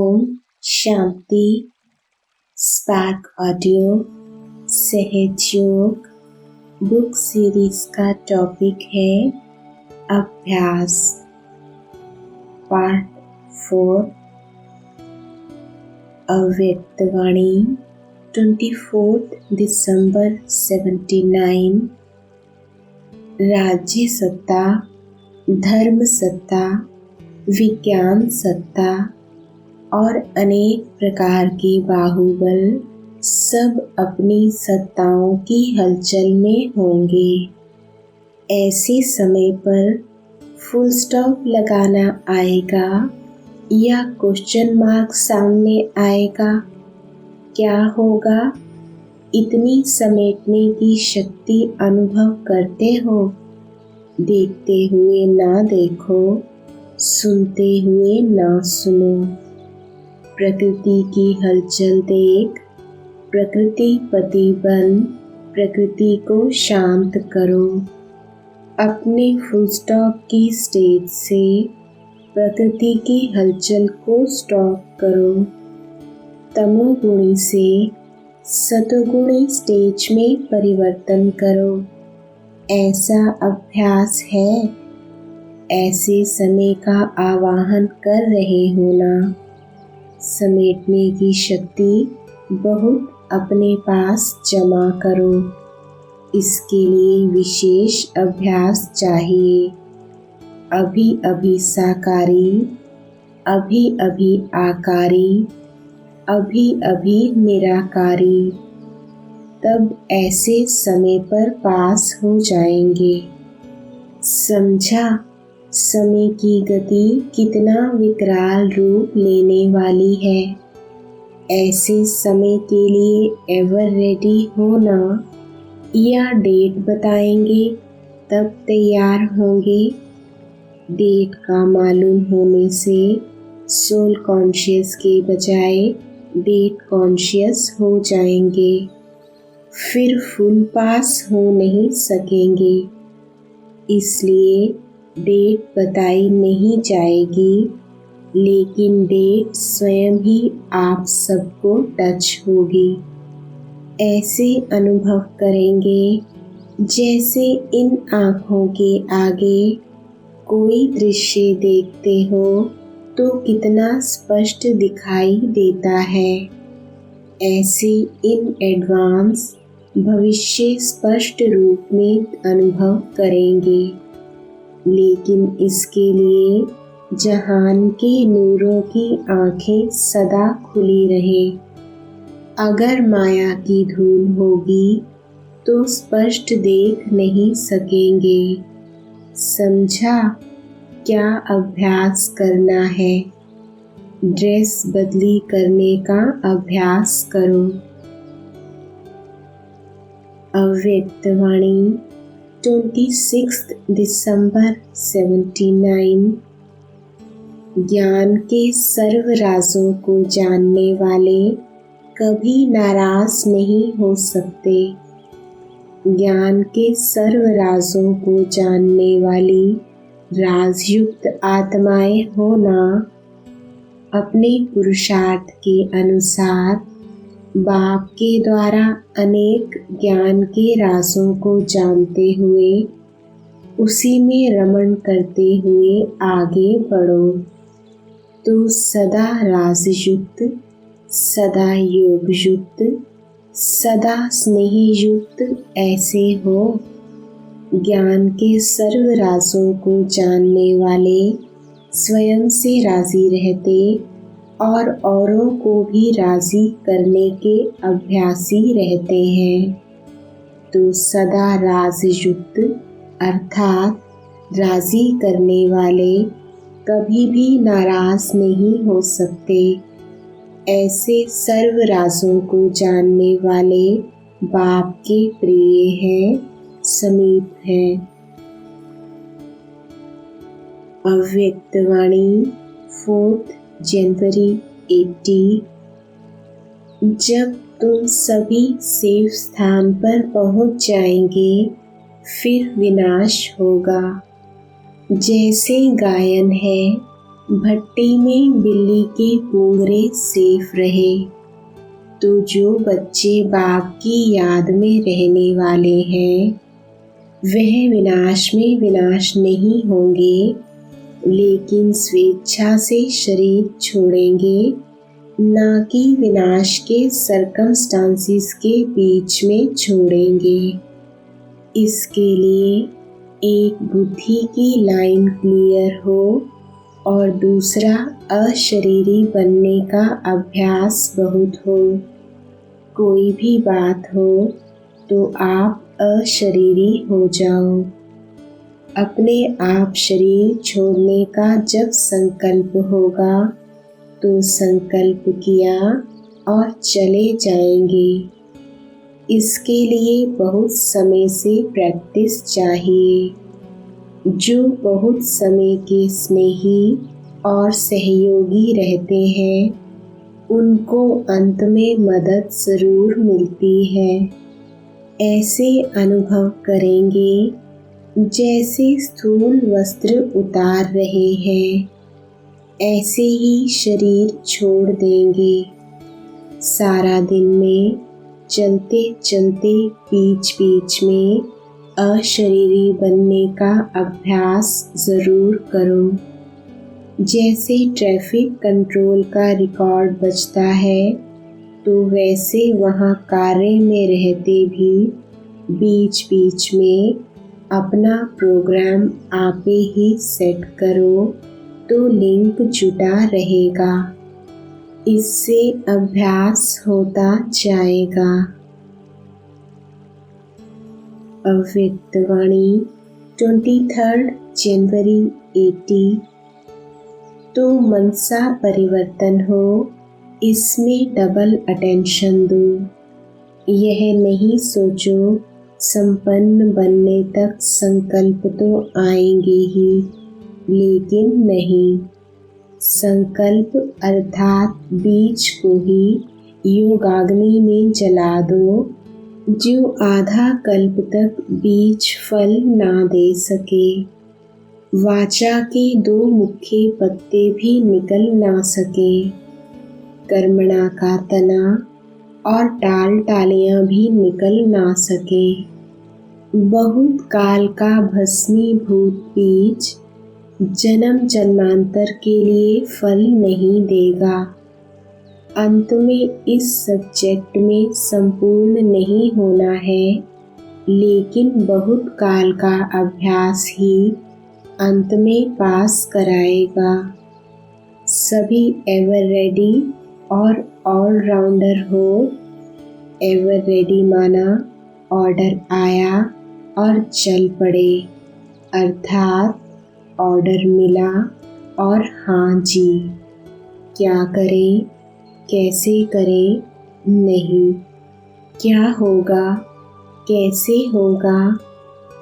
Om Shanti. Spark audio सहज योग book series का टॉपिक है अभ्यास पार्ट 4। अव्यक्तवाणी 24 दिसंबर 79। राज्य सत्ता, धर्म सत्ता, विज्ञान सत्ता और अनेक प्रकार के बाहुबल सब अपनी सत्ताओं की हलचल में होंगे। ऐसे समय पर फुल स्टॉप लगाना आएगा या क्वेश्चन मार्क सामने आएगा? क्या होगा? इतनी समेटने की शक्ति अनुभव करते हो? देखते हुए ना देखो, सुनते हुए ना सुनो। प्रकृति की हलचल देख, प्रकृतिपति बन, प्रकृति को शांत करो। अपने फुल स्टॉप की स्टेज से प्रकृति की हलचल को स्टॉप करो। तमोगुणी से सतोगुणी स्टेज में परिवर्तन करो। ऐसा अभ्यास है। ऐसे समय का आवाहन कर रहे हो ना। समेटने की शक्ति बहुत अपने पास जमा करो। इसके लिए विशेष अभ्यास चाहिए। अभी अभी साकारी, अभी अभी आकारी, अभी अभी निराकारी। तब ऐसे समय पर पास हो जाएंगे। समझा? समय की गति कितना विकराल रूप लेने वाली है। ऐसे समय के लिए एवर रेडी होना या डेट बताएंगे तब तैयार होंगे। डेट का मालूम होने से सोल कॉन्शियस के बजाय डेट कॉन्शियस हो जाएंगे। फिर फुल पास हो नहीं सकेंगे। इसलिए डेट बताई नहीं जाएगी, लेकिन डेट स्वयं ही आप सबको टच होगी। ऐसे अनुभव करेंगे जैसे इन आँखों के आगे कोई दृश्य देखते हो तो कितना स्पष्ट दिखाई देता है। ऐसे इन एडवांस भविष्य स्पष्ट रूप में अनुभव करेंगे। लेकिन इसके लिए जहान के नूरों की आँखें सदा खुली रहे। अगर माया की धूल होगी तो स्पष्ट देख नहीं सकेंगे। समझा? क्या अभ्यास करना है? ड्रेस बदली करने का अभ्यास करो। अव्यक्तवाणी 26 दिसंबर 79। ज्ञान के सर्व राजों को जानने वाले कभी नाराज नहीं हो सकते। ज्ञान के सर्व राजों को जानने वाली राजयुक्त आत्माएं होना अपने पुरुषार्थ के अनुसार बाप के द्वारा अनेक ज्ञान के राजों को जानते हुए उसी में रमण करते हुए आगे बढ़ो तो सदा राजयुक्त, सदा योग युक्त, सदा स्नेह युक्त ऐसे हो। ज्ञान के सर्व राजों को जानने वाले स्वयं से राजी रहते और औरों को भी राजी करने के अभ्यासी रहते हैं। तो सदा राजयुक्त अर्थात राजी करने वाले कभी भी नाराज नहीं हो सकते। ऐसे सर्व राजों को जानने वाले बाप के प्रिय हैं, समीप हैं। अव्यक्तवाणी 4 जनवरी 80। जब तुम सभी सेफ स्थान पर पहुंच जाएंगे फिर विनाश होगा। जैसे गायन है भट्टी में बिल्ली के पुंगरे सेफ रहे। तो जो बच्चे बाप की याद में रहने वाले हैं वह विनाश में विनाश नहीं होंगे, लेकिन स्वेच्छा से शरीर छोड़ेंगे, ना कि विनाश के सर्कमस्टांसिस के बीच में छोड़ेंगे। इसके लिए एक बुद्धि की लाइन क्लियर हो और दूसरा अशरीरी बनने का अभ्यास बहुत हो। कोई भी बात हो तो आप अशरीरी हो जाओ। अपने आप शरीर छोड़ने का जब संकल्प होगा तो संकल्प किया और चले जाएंगे। इसके लिए बहुत समय से प्रैक्टिस चाहिए। जो बहुत समय के स्नेही और सहयोगी रहते हैं उनको अंत में मदद ज़रूर मिलती है। ऐसे अनुभव करेंगे जैसे स्थूल वस्त्र उतार रहे हैं, ऐसे ही शरीर छोड़ देंगे। सारा दिन में चलते चलते बीच बीच में अशरीरी बनने का अभ्यास ज़रूर करो। जैसे ट्रैफिक कंट्रोल का रिकॉर्ड बजता है तो वैसे वहाँ कार्य में रहते भी बीच बीच में अपना प्रोग्राम आपे ही सेट करो तो लिंक जुटा रहेगा। इससे अभ्यास होता जाएगा। अव्यक्तवाणी 23 जनवरी 80। तो मनसा परिवर्तन हो, इसमें डबल अटेंशन दो। यह नहीं सोचो संपन्न बनने तक संकल्प तो आएंगे ही, लेकिन नहीं। संकल्प अर्थात बीज को ही योगाग्नि में जला दो, जो आधा कल्प तक बीज फल ना दे सके। वाचा के 2 मुख्य पत्ते भी निकल ना सके। कर्मणा का तना और टाल टालियां भी निकल ना सके। बहुत काल का भस्मीभूत बीज जन्म जन्मांतर के लिए फल नहीं देगा। अंत में इस सब्जेक्ट में संपूर्ण नहीं होना है, लेकिन बहुत काल का अभ्यास ही अंत में पास कराएगा। सभी एवर रेडी और ऑलराउंडर हो। एवर रेडी माना ऑर्डर आया और चल पड़े, अर्थात ऑर्डर मिला और हाँ जी। क्या करें, कैसे करें, नहीं। क्या होगा, कैसे होगा,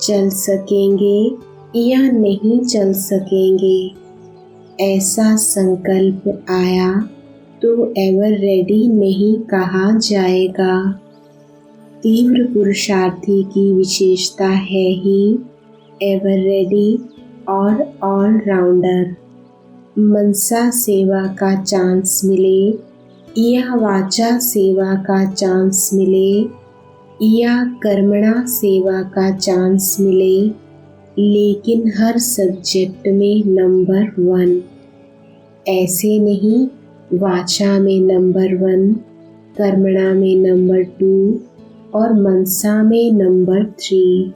चल सकेंगे या नहीं चल सकेंगे, ऐसा संकल्प आया तो एवर रेडी नहीं कहा जाएगा। तीव्र पुरुषार्थी की विशेषता है ही एवर रेडी और ऑलराउंडर। मनसा सेवा का चांस मिले या वाचा सेवा का चांस मिले या कर्मणा सेवा का चांस मिले, लेकिन हर सब्जेक्ट में नंबर 1। ऐसे नहीं वाचा में नंबर 1, कर्मणा में नंबर 2 और मनसा में नंबर 3।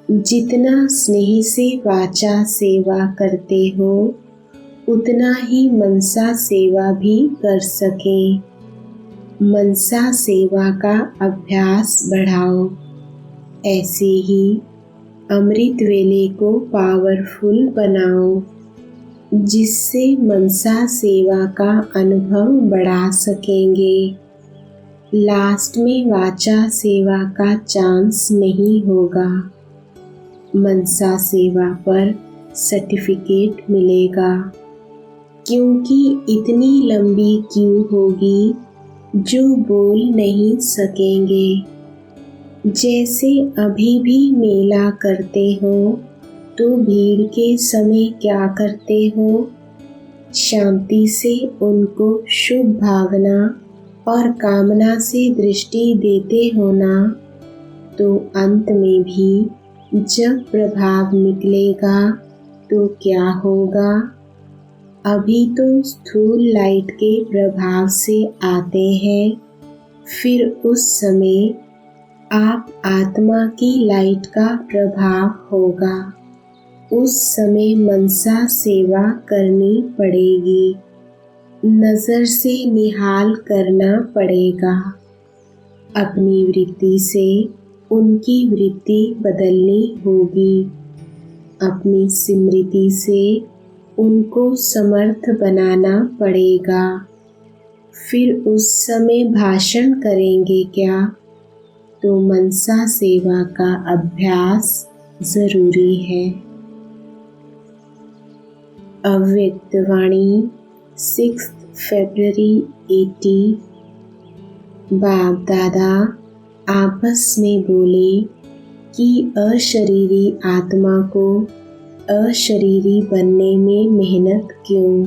जितना स्नेह से वाचा सेवा करते हो उतना ही मनसा सेवा भी कर सके। मनसा सेवा का अभ्यास बढ़ाओ। ऐसे ही अमृत वेले को पावरफुल बनाओ, जिससे मनसा सेवा का अनुभव बढ़ा सकेंगे। लास्ट में वाचा सेवा का चांस नहीं होगा। मनसा सेवा पर सर्टिफिकेट मिलेगा, क्योंकि इतनी लंबी क्यू होगी जो बोल नहीं सकेंगे। जैसे अभी भी मेला करते हो तो भीड़ के समय क्या करते हो, शांति से उनको शुभ भावना और कामना से दृष्टि देते हो ना, तो अंत में भी जब प्रभाव निकलेगा तो क्या होगा। अभी तो स्थूल लाइट के प्रभाव से आते हैं, फिर उस समय आप आत्मा की लाइट का प्रभाव होगा। उस समय मनसा सेवा करनी पड़ेगी, नज़र से निहाल करना पड़ेगा। अपनी वृत्ति से उनकी वृत्ति बदलनी होगी, अपनी स्मृति से उनको समर्थ बनाना पड़ेगा। फिर उस समय भाषण करेंगे क्या, तो मनसा सेवा का अभ्यास जरूरी है। अव्यक्त वाणी 6 फरवरी 80। बाप दादा आपस में बोले कि अशरीरी आत्मा को अशरीरी बनने में मेहनत क्यों।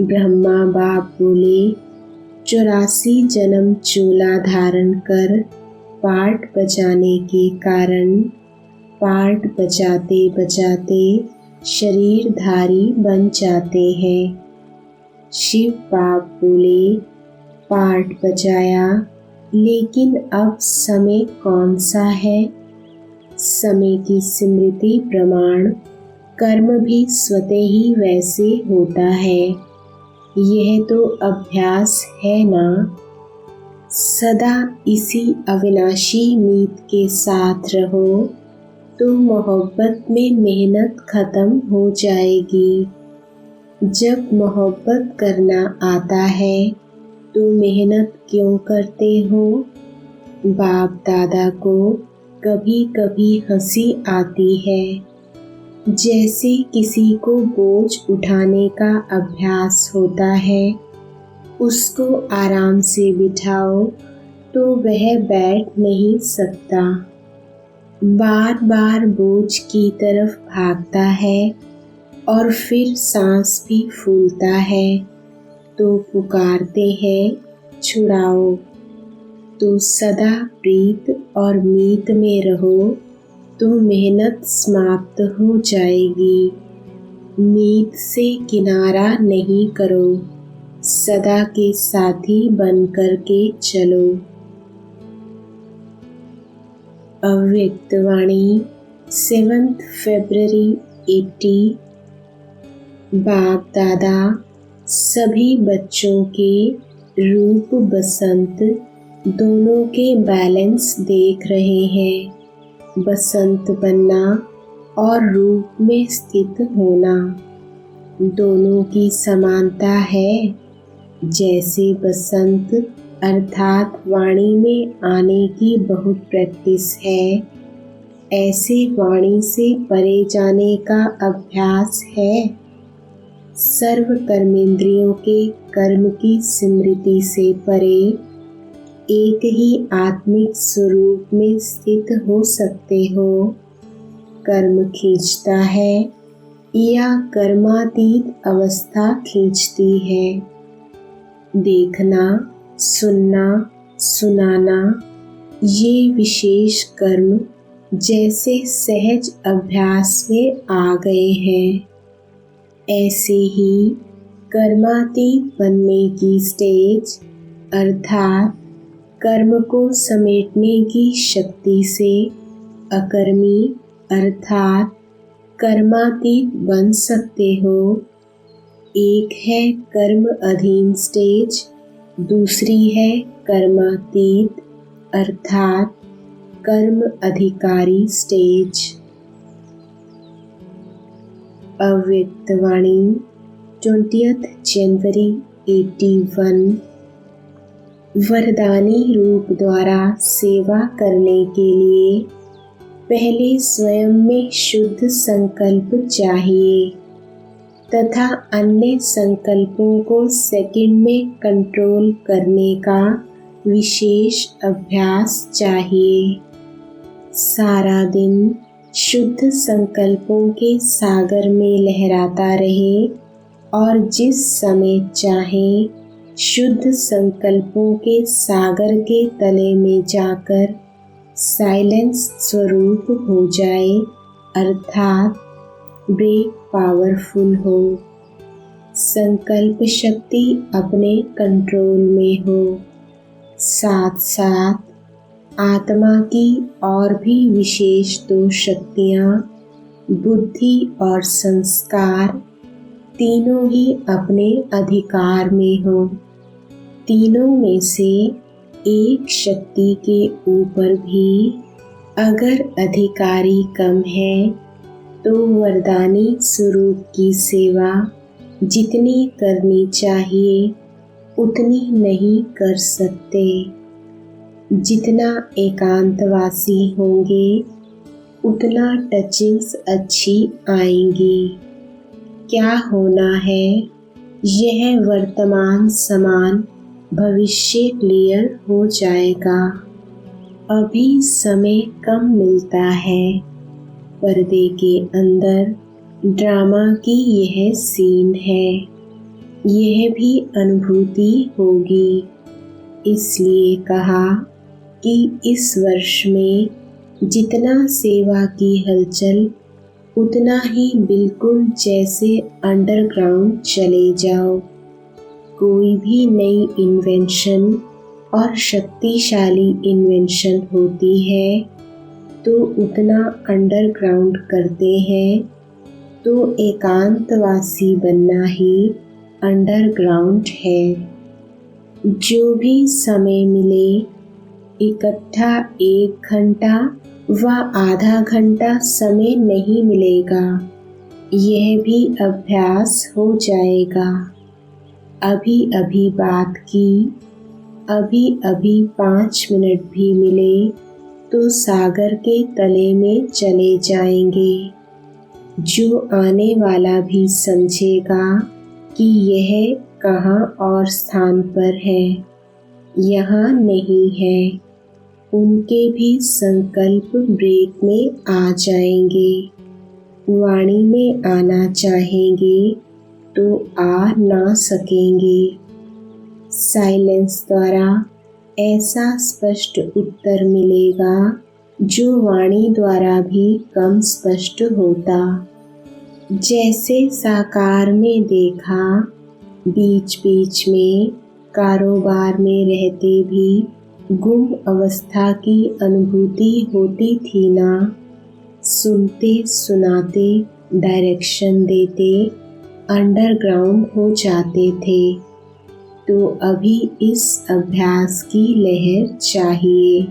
ब्रह्मा बाप बोले 84 जन्म चोला धारण कर पाठ बजाने के कारण पाठ बजाते बजाते शरीरधारी बन जाते हैं। शिव बाप बोले पाठ बजाया, लेकिन अब समय कौन सा है। समय की स्मृति प्रमाण कर्म भी स्वतः ही वैसे होता है। यह तो अभ्यास है ना। सदा इसी अविनाशी मीत के साथ रहो तो मोहब्बत में मेहनत खत्म हो जाएगी। जब मोहब्बत करना आता है तो मेहनत क्यों करते हो। बाप दादा को कभी कभी हंसी आती है। जैसे किसी को बोझ उठाने का अभ्यास होता है, उसको आराम से बिठाओ तो वह बैठ नहीं सकता, बार बार बोझ की तरफ भागता है और फिर सांस भी फूलता है, तो पुकारते हैं छुड़ाओ। तो सदा प्रीत और मीत में रहो तो मेहनत समाप्त हो जाएगी। मीत से किनारा नहीं करो, सदा के साथी बन कर के चलो। अव्यक्त वाणी 7 फरवरी 80। बाप दादा सभी बच्चों के रूप बसंत दोनों के बैलेंस देख रहे हैं। बसंत बनना और रूप में स्थित होना दोनों की समानता है। जैसे बसंत अर्थात वाणी में आने की बहुत प्रैक्टिस है, ऐसे वाणी से परे जाने का अभ्यास है। सर्व कर्मेंद्रियों के कर्म की स्मृति से परे एक ही आत्मिक स्वरूप में स्थित हो सकते हो। कर्म खींचता है या कर्मातीत अवस्था खींचती है। देखना, सुनना, सुनाना ये विशेष कर्म जैसे सहज अभ्यास में आ गए हैं, ऐसे ही कर्मातीत बनने की स्टेज अर्थात कर्म को समेटने की शक्ति से अकर्मी अर्थात कर्मातीत बन सकते हो। एक है कर्म अधीन स्टेज, दूसरी है कर्मातीत अर्थात कर्म अधिकारी स्टेज। अव्यक्त वाणी 20 जनवरी 81। वरदानी रूप द्वारा सेवा करने के लिए पहले स्वयं में शुद्ध संकल्प चाहिए तथा अन्य संकल्पों को सेकंड में कंट्रोल करने का विशेष अभ्यास चाहिए। सारा दिन शुद्ध संकल्पों के सागर में लहराता रहे और जिस समय चाहे शुद्ध संकल्पों के सागर के तले में जाकर साइलेंस स्वरूप हो जाए, अर्थात ब्रेक पावरफुल हो। संकल्प शक्ति अपने कंट्रोल में हो। साथ साथ आत्मा की और भी विशेष 2 शक्तियाँ, बुद्धि और संस्कार, तीनों ही अपने अधिकार में हो। तीनों में से एक शक्ति के ऊपर भी अगर अधिकारी कम है तो वरदानी स्वरूप की सेवा जितनी करनी चाहिए उतनी नहीं कर सकते। जितना एकांतवासी होंगे उतना टचिंग्स अच्छी आएंगी। क्या होना है, यह वर्तमान समान भविष्य क्लियर हो जाएगा। अभी समय कम मिलता है। पर्दे के अंदर ड्रामा की यह सीन है, यह भी अनुभूति होगी। इसलिए कहा कि इस वर्ष में जितना सेवा की हलचल उतना ही बिल्कुल जैसे अंडरग्राउंड चले जाओ। कोई भी नई इन्वेंशन और शक्तिशाली इन्वेंशन होती है तो उतना अंडरग्राउंड करते हैं, तो एकांतवासी बनना ही अंडरग्राउंड है। जो भी समय मिले, इकट्ठा 1 घंटा व आधा घंटा समय नहीं मिलेगा, यह भी अभ्यास हो जाएगा। अभी अभी बात की, अभी अभी 5 मिनट भी मिले तो सागर के तले में चले जाएंगे। जो आने वाला भी समझेगा कि यह कहाँ और स्थान पर है, यहाँ नहीं है, उनके भी संकल्प ब्रेक में आ जाएंगे। वाणी में आना चाहेंगे तो आ ना सकेंगे। साइलेंस द्वारा ऐसा स्पष्ट उत्तर मिलेगा जो वाणी द्वारा भी कम स्पष्ट होता। जैसे साकार में देखा, बीच बीच में कारोबार में रहते भी गुम अवस्था की अनुभूति होती थी ना। सुनते सुनाते डायरेक्शन देते अंडरग्राउंड हो जाते थे। तो अभी इस अभ्यास की लहर चाहिए।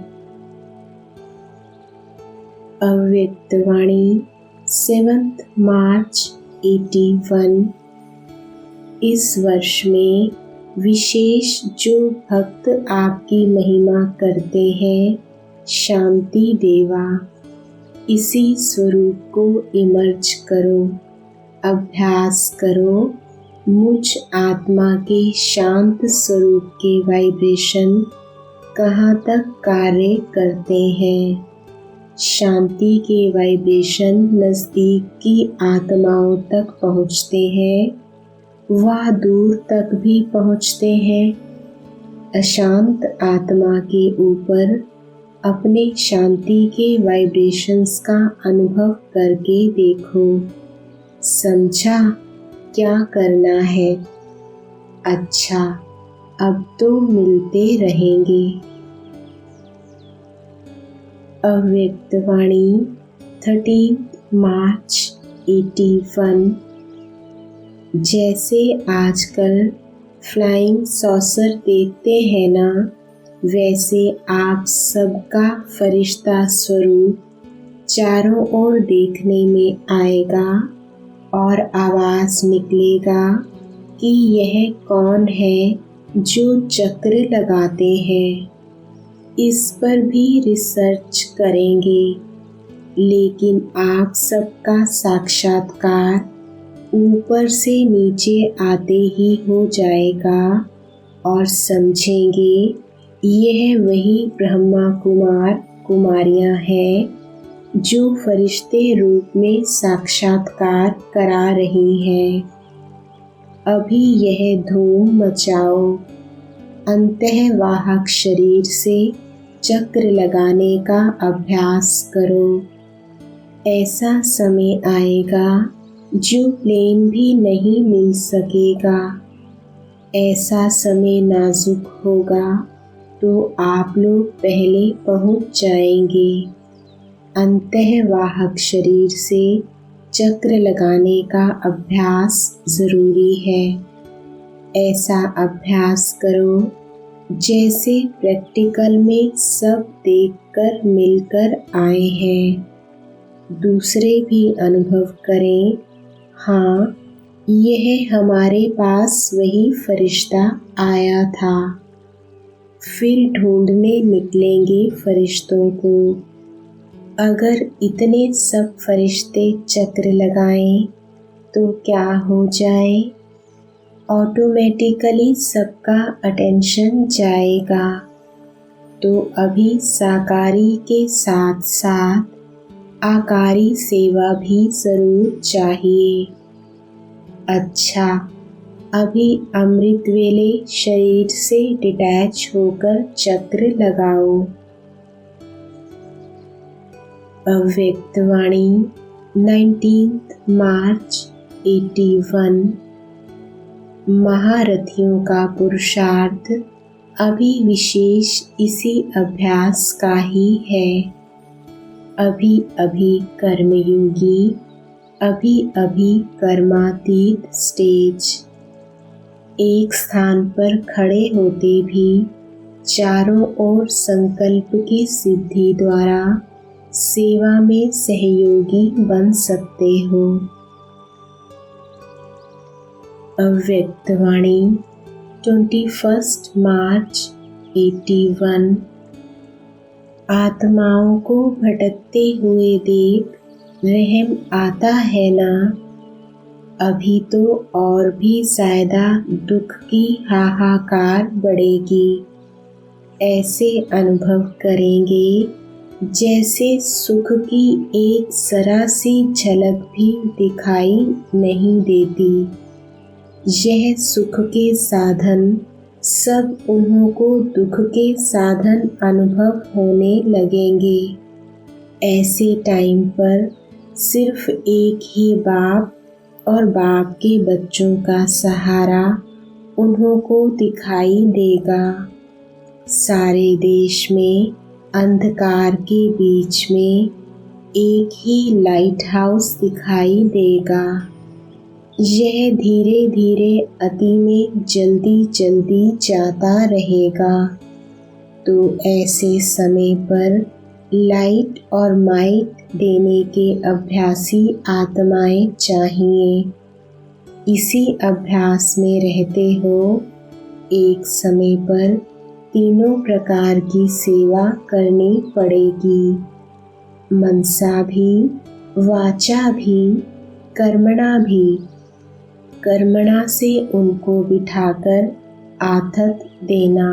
अव्यक्त वाणी 7 मार्च 81। इस वर्ष में विशेष जो भक्त आपकी महिमा करते हैं, शांति देवा, इसी स्वरूप को इमर्ज करो, अभ्यास करो। मुझ आत्मा के शांत स्वरूप के वाइब्रेशन कहाँ तक कार्य करते हैं। शांति के वाइब्रेशन नज़दीक की आत्माओं तक पहुँचते हैं, वह दूर तक भी पहुँचते हैं। अशांत आत्मा के ऊपर अपने शांति के वाइब्रेशंस का अनुभव करके देखो। समझा क्या करना है? अच्छा, अब तो मिलते रहेंगे। अव्यक्त वाणी 13 मार्च 81। जैसे आजकल फ्लाइंग सॉसर देखते हैं ना, वैसे आप सबका फरिश्ता स्वरूप चारों ओर देखने में आएगा और आवाज़ निकलेगा कि यह कौन है जो चक्र लगाते हैं। इस पर भी रिसर्च करेंगे, लेकिन आप सबका साक्षात्कार ऊपर से नीचे आते ही हो जाएगा और समझेंगे यह वही ब्रह्मा कुमार कुमारियाँ हैं जो फरिश्ते रूप में साक्षात्कार करा रही हैं। अभी यह धूम मचाओ। अंतःवाहक शरीर से चक्र लगाने का अभ्यास करो। ऐसा समय आएगा जो प्लेन भी नहीं मिल सकेगा। ऐसा समय नाजुक होगा तो आप लोग पहले पहुंच जाएंगे। अंतःवाहक शरीर से चक्र लगाने का अभ्यास ज़रूरी है। ऐसा अभ्यास करो जैसे प्रैक्टिकल में सब देखकर मिलकर आए हैं। दूसरे भी अनुभव करें, हाँ, यह हमारे पास वही फरिश्ता आया था। फिर ढूंढने निकलेंगे फरिश्तों को। अगर इतने सब फरिश्ते चक्र लगाएं तो क्या हो जाए? ऑटोमेटिकली सबका अटेंशन जाएगा। तो अभी साकारी के साथ साथ आकारी सेवा भी ज़रूर चाहिए। अच्छा, अभी अमृत वेले शरीर से डिटैच होकर चक्र लगाओ। अव्यक्त वाणी 19 मार्च 81। महारथियों का पुरुषार्थ अभी विशेष इसी अभ्यास का ही है। अभी अभी कर्मयोगी, अभी अभी कर्मातीत स्टेज। एक स्थान पर खड़े होते भी चारों ओर संकल्प की सिद्धि द्वारा सेवा में सहयोगी बन सकते हो। अव्यक्त वाणी 21 मार्च 81। आत्माओं को भटकते हुए देख रहम आता है ना? अभी तो और भी ज़्यादा दुख की हाहाकार बढ़ेगी। ऐसे अनुभव करेंगे जैसे सुख की एक जरा सी झलक भी दिखाई नहीं देती। यह सुख के साधन सब उन्हों को दुख के साधन अनुभव होने लगेंगे। ऐसे टाइम पर सिर्फ एक ही बाप और बाप के बच्चों का सहारा उन्हों को दिखाई देगा। सारे देश में अंधकार के बीच में एक ही लाइट हाउस दिखाई देगा। यह धीरे धीरे अति में जल्दी जल्दी जाता रहेगा। तो ऐसे समय पर लाइट और माइट देने के अभ्यासी आत्माएं चाहिए। इसी अभ्यास में रहते हो एक समय पर तीनों प्रकार की सेवा करनी पड़ेगी। मनसा भी, वाचा भी, कर्मणा भी। कर्मणा से उनको बिठाकर आथत देना।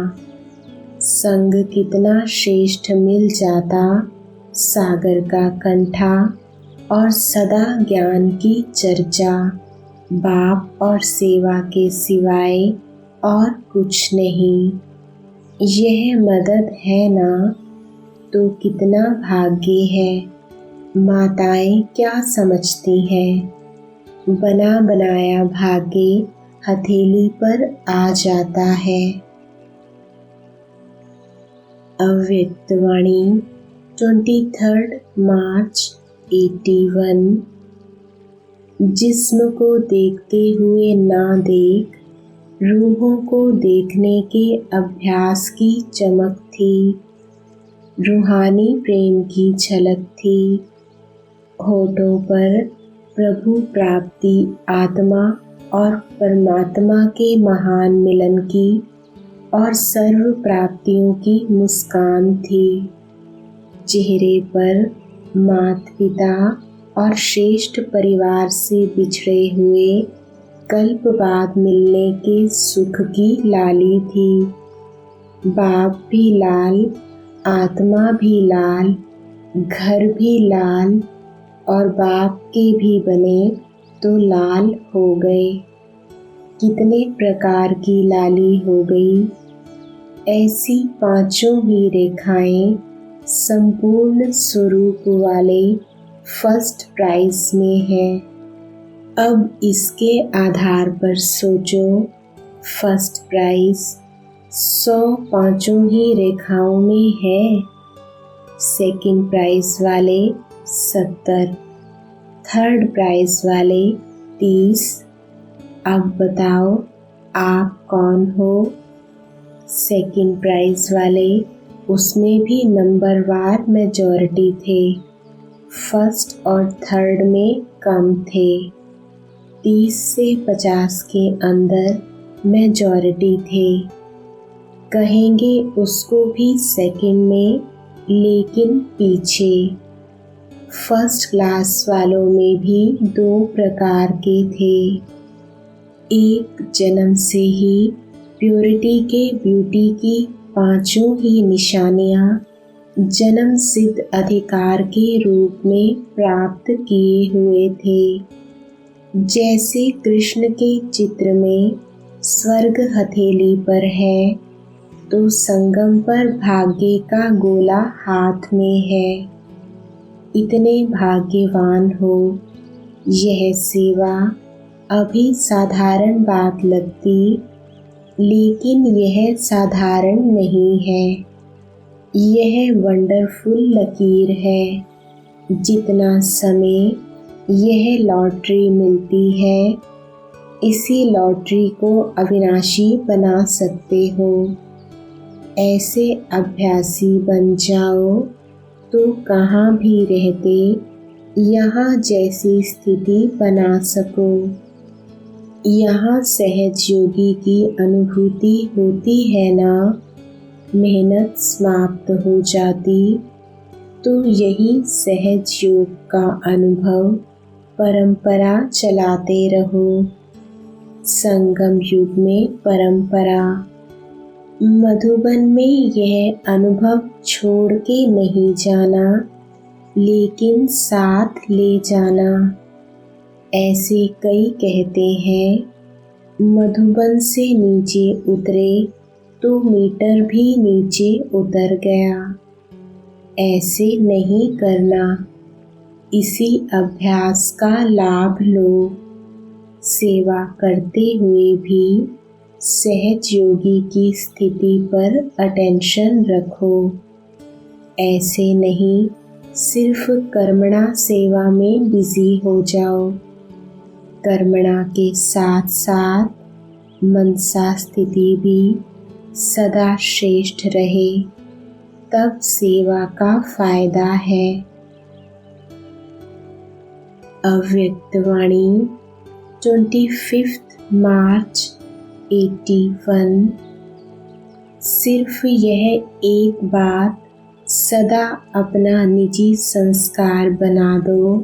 संग कितना श्रेष्ठ मिल जाता, सागर का कंठा और सदा ज्ञान की चर्चा। बाप और सेवा के सिवाय और कुछ नहीं। यह मदद है ना? तो कितना भाग्य है। माताएं क्या समझती हैं? बना बनाया भाग्य हथेली पर आ जाता है। अव्यक्त वाणी 23 मार्च 81। जिस्म को देखते हुए ना देख, रूहों को देखने के अभ्यास की चमक थी। रूहानी प्रेम की झलक थी। होठों पर प्रभु प्राप्ति, आत्मा और परमात्मा के महान मिलन की और सर्व प्राप्तियों की मुस्कान थी। चेहरे पर माता पिता और श्रेष्ठ परिवार से बिछड़े हुए कल्प बाद मिलने के सुख की लाली थी। बाप भी लाल, आत्मा भी लाल, घर भी लाल और बाप के भी बने तो लाल हो गए। कितने प्रकार की लाली हो गई। ऐसी पांचों ही रेखाएं संपूर्ण स्वरूप वाले फर्स्ट प्राइज में है। अब इसके आधार पर सोचो, फर्स्ट प्राइज 100 पांचों ही रेखाओं में है, सेकंड प्राइज वाले 70, थर्ड प्राइज वाले 30। अब बताओ आप कौन हो? सेकंड प्राइज वाले, उसमें भी नंबरवार मेजॉरिटी थे, फर्स्ट और थर्ड में कम थे। 30 से 50 के अंदर मेजॉरिटी थे। कहेंगे उसको भी सेकंड में, लेकिन पीछे। फर्स्ट क्लास वालों में भी 2 प्रकार के थे। एक जन्म से ही प्योरिटी के ब्यूटी की पांचों ही निशानियां जन्म सिद्ध अधिकार के रूप में प्राप्त किए हुए थे। जैसे कृष्ण के चित्र में स्वर्ग हथेली पर है, तो संगम पर भाग्य का गोला हाथ में है। इतने भाग्यवान हो। यह सेवा अभी साधारण बात लगती, लेकिन यह साधारण नहीं है। यह वंडरफुल लकीर है। जितना समय यह लॉटरी मिलती है, इसी लॉटरी को अविनाशी बना सकते हो। ऐसे अभ्यासी बन जाओ तो कहाँ भी रहते यहाँ जैसी स्थिति बना सको। यहाँ सहज योगी की अनुभूति होती है ना। मेहनत समाप्त हो जाती तो यही सहज योग का अनुभव परंपरा चलाते रहो। संगम युग में परंपरा। मधुबन में यह अनुभव छोड़ के नहीं जाना, लेकिन साथ ले जाना। ऐसे कई कहते हैं मधुबन से नीचे उतरे तो मीटर भी नीचे उतर गया। ऐसे नहीं करना। इसी अभ्यास का लाभ लो। सेवा करते हुए भी सहज योगी की स्थिति पर अटेंशन रखो। ऐसे नहीं सिर्फ कर्मणा सेवा में बिजी हो जाओ। कर्मणा के साथ साथ मनसा स्थिति भी सदा श्रेष्ठ रहे, तब सेवा का फायदा है। अव्यक्तवाणी 25 मार्च 81। सिर्फ यह एक बात सदा अपना निजी संस्कार बना दो।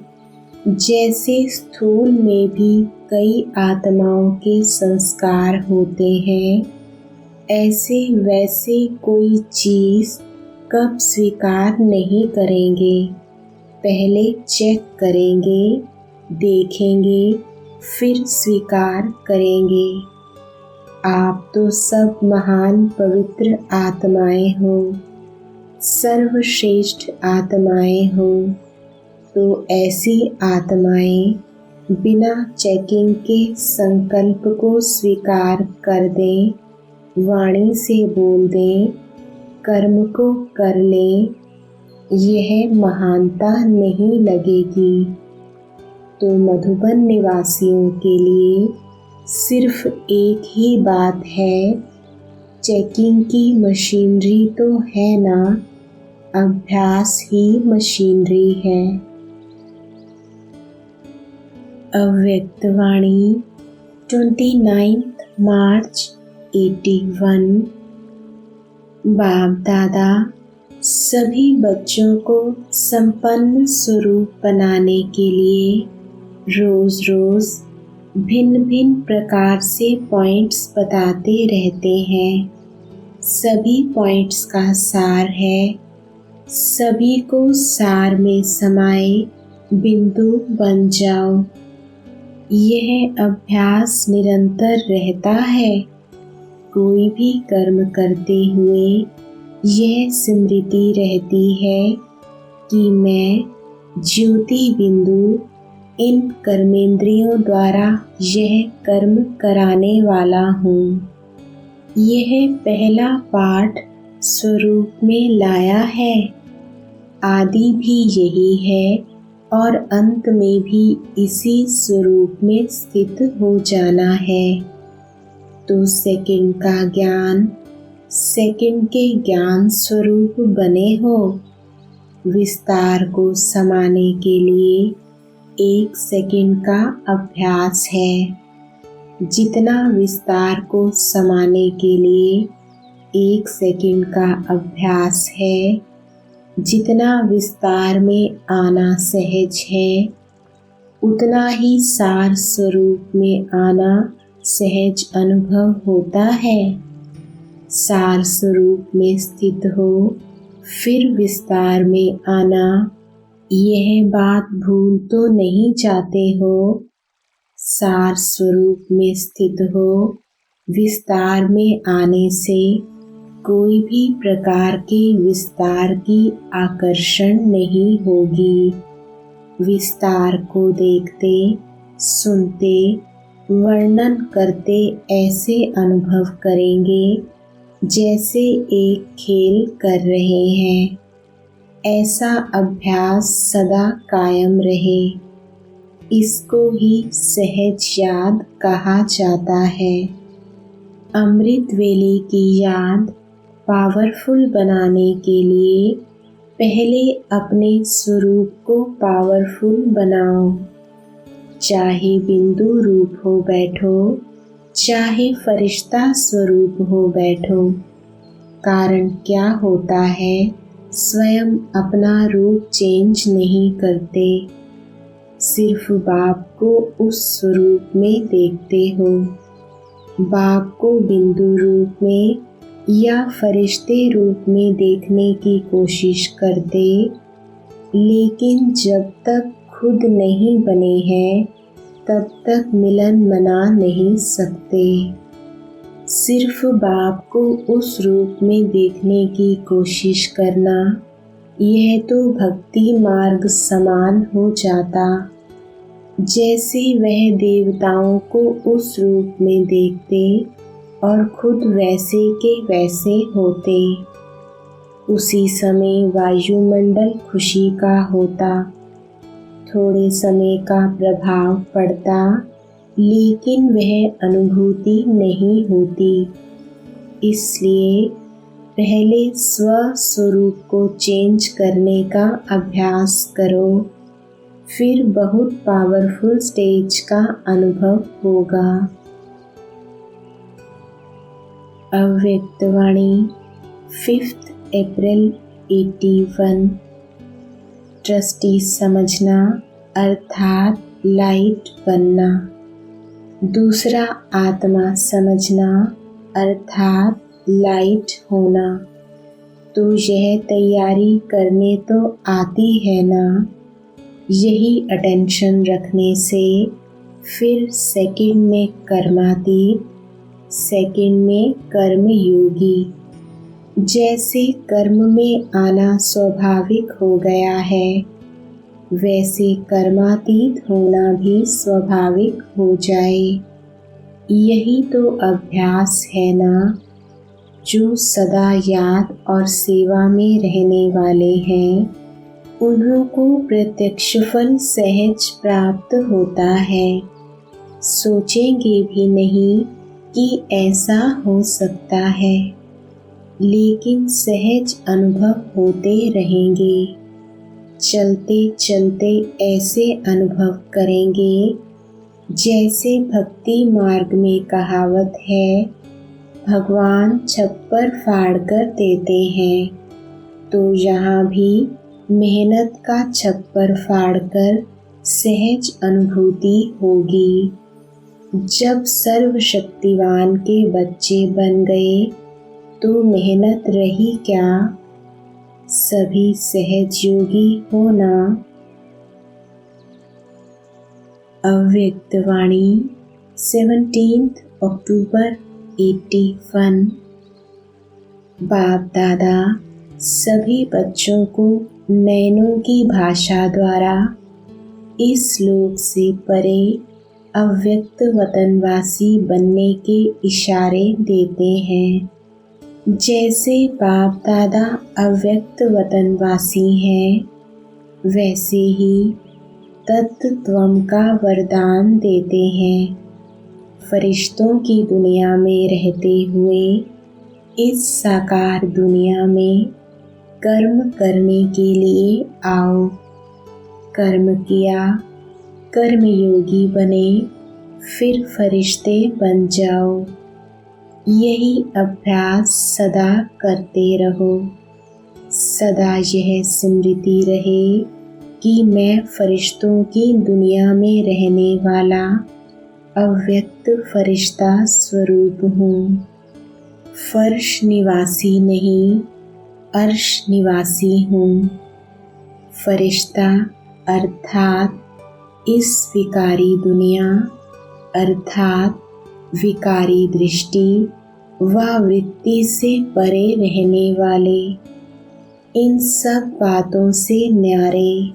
जैसे स्थूल में भी कई आत्माओं के संस्कार होते हैं, ऐसे वैसे कोई चीज़ कब स्वीकार नहीं करेंगे। पहले चेक करेंगे, देखेंगे, फिर स्वीकार करेंगे। आप तो सब महान पवित्र आत्माएं हो, सर्वश्रेष्ठ आत्माएं हो। तो ऐसी आत्माएं बिना चेकिंग के संकल्प को स्वीकार कर दें, वाणी से बोल दें, कर्म को कर लें। यह महानता नहीं लगेगी। तो मधुबन निवासियों के लिए सिर्फ एक ही बात है, चेकिंग की मशीनरी तो है ना, अभ्यास ही मशीनरी है। अव्यक्तवाणी 29 मार्च 81। बाप दादा सभी बच्चों को संपन्न स्वरूप बनाने के लिए रोज रोज भिन्न भिन्न प्रकार से पॉइंट्स बताते रहते हैं। सभी पॉइंट्स का सार है। सभी को सार में समाये बिंदु बन जाओ। यह अभ्यास निरंतर रहता है। कोई भी कर्म करते हुए यह स्मृति रहती है कि मैं ज्योति बिंदु इन कर्मेंद्रियों द्वारा यह कर्म कराने वाला हूँ। यह पहला पाठ स्वरूप में लाया है। आदि भी यही है और अंत में भी इसी स्वरूप में स्थित हो जाना है। तो सेकंड का ज्ञान, सेकंड के ज्ञान स्वरूप बने हो। विस्तार को समाने के लिए 1 सेकंड का अभ्यास है। जितना विस्तार को समाने के लिए 1 सेकंड का अभ्यास है, जितना विस्तार में आना सहज है, उतना ही सार स्वरूप में आना सहज अनुभव होता है। सार स्वरूप में स्थित हो फिर विस्तार में आना, यह बात भूल तो नहीं जाते हो। सार स्वरूप में स्थित हो विस्तार में आने से कोई भी प्रकार के विस्तार की आकर्षण नहीं होगी। विस्तार को देखते, सुनते, वर्णन करते ऐसे अनुभव करेंगे जैसे एक खेल कर रहे हैं। ऐसा अभ्यास सदा कायम रहे। इसको ही सहज याद कहा जाता है। अमृत वेले की याद पावरफुल बनाने के लिए पहले अपने स्वरूप को पावरफुल बनाओ। चाहे बिंदु रूप हो बैठो, चाहे फरिश्ता स्वरूप हो बैठो। कारण क्या होता है, स्वयं अपना रूप चेंज नहीं करते, सिर्फ बाप को उस स्वरूप में देखते हो। बाप को बिंदु रूप में या फरिश्ते रूप में देखने की कोशिश करते, लेकिन जब तक खुद नहीं बने हैं तब तक मिलन मना नहीं सकते। सिर्फ बाप को उस रूप में देखने की कोशिश करना, यह तो भक्ति मार्ग समान हो जाता। जैसे वह देवताओं को उस रूप में देखते और खुद वैसे के वैसे होते। उसी समय वायुमंडल खुशी का होता, थोड़े समय का प्रभाव पड़ता, लेकिन वह अनुभूति नहीं होती। इसलिए पहले स्व स्वरूप को चेंज करने का अभ्यास करो, फिर बहुत पावरफुल स्टेज का अनुभव होगा। अव्यक्तवाणी 5 अप्रैल 81। ट्रस्टी समझना अर्थात लाइट बनना। दूसरा आत्मा समझना अर्थात लाइट होना। तो यह तैयारी करने तो आती है ना। यही अटेंशन रखने से फिर सेकंड में कर्मातीत, सेकंड में कर्मयोगी। जैसे कर्म में आना स्वाभाविक हो गया है, वैसे कर्मातीत होना भी स्वाभाविक हो जाए। यही तो अभ्यास है ना। जो सदा याद और सेवा में रहने वाले हैं, उन्हों को प्रत्यक्ष फल सहज प्राप्त होता है। सोचेंगे भी नहीं कि ऐसा हो सकता है, लेकिन सहज अनुभव होते रहेंगे। चलते चलते ऐसे अनुभव करेंगे जैसे भक्ति मार्ग में कहावत है, भगवान छप्पर फाड़ कर देते हैं। तो यहाँ भी मेहनत का छप्पर फाड़कर सहज अनुभूति होगी। जब सर्वशक्तिवान के बच्चे बन गए तो मेहनत रही क्या। सभी सहज योगी होना। अव्यक्तवाणी 17 अक्टूबर 81। बाप दादा सभी बच्चों को नैनों की भाषा द्वारा इस लोक से परे अव्यक्त वतनवासी बनने के इशारे देते हैं। जैसे बाप दादा अव्यक्त वतनवासी हैं, वैसे ही तत्त्वम का वरदान देते हैं। फरिश्तों की दुनिया में रहते हुए इस साकार दुनिया में कर्म करने के लिए आओ। कर्म किया, कर्मयोगी बने, फिर फरिश्ते बन जाओ। यही अभ्यास सदा करते रहो। सदा यह स्मृति रहे कि मैं फरिश्तों की दुनिया में रहने वाला अव्यक्त फरिश्ता स्वरूप हूँ। फर्श निवासी नहीं, अर्श निवासी हूँ। फरिश्ता अर्थात इस विकारी दुनिया अर्थात विकारी दृष्टि व वृत्ति से परे रहने वाले, इन सब बातों से न्यारे,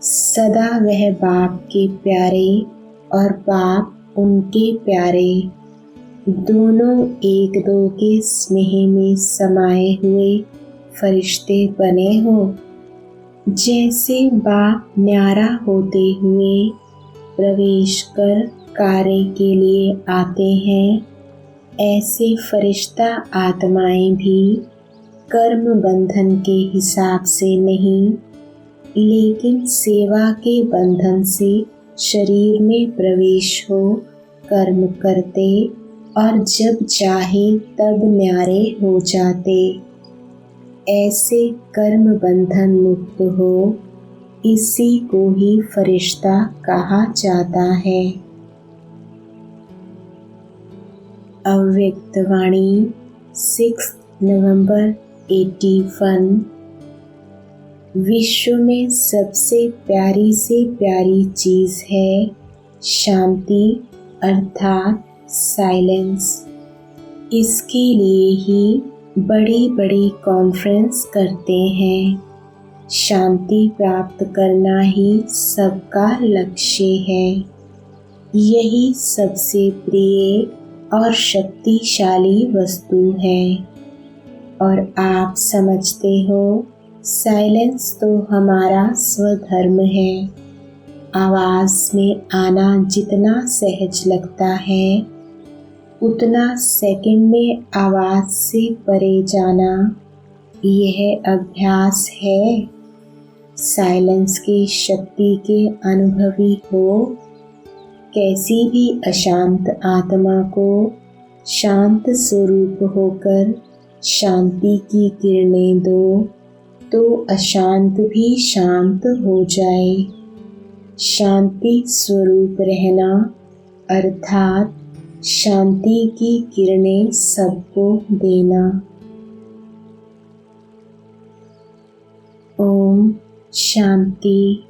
सदा वह बाप के प्यारे और बाप उनके प्यारे, दोनों एक दो के स्नेह में समाये हुए फरिश्ते बने हो। जैसे बाप न्यारा होते हुए प्रवेश कर कार्य के लिए आते हैं, ऐसे फरिश्ता आत्माएं भी कर्म बंधन के हिसाब से नहीं, लेकिन सेवा के बंधन से शरीर में प्रवेश हो कर्म करते और जब चाहे तब न्यारे हो जाते। ऐसे कर्म बंधन मुक्त हो, इसी को ही फरिश्ता कहा जाता है। अव्यक्तवाणी 6 नवंबर 81। विश्व में सबसे प्यारी से प्यारी चीज़ है शांति अर्थात साइलेंस। इसके लिए ही बड़ी बड़ी कॉन्फ्रेंस करते हैं। शांति प्राप्त करना ही सबका लक्ष्य है। यही सबसे प्रिय और शक्तिशाली वस्तु है। और आप समझते हो साइलेंस तो हमारा स्वधर्म है। आवाज़ में आना जितना सहज लगता है, उतना सेकंड में आवाज़ से परे जाना, यह अभ्यास है। साइलेंस की शक्ति के अनुभवी हो। कैसी भी अशांत आत्मा को शांत स्वरूप होकर शांति की किरणें दो, तो अशांत भी शांत हो जाए। शांति स्वरूप रहना अर्थात शांति की किरणें सबको देना। ओम शांति।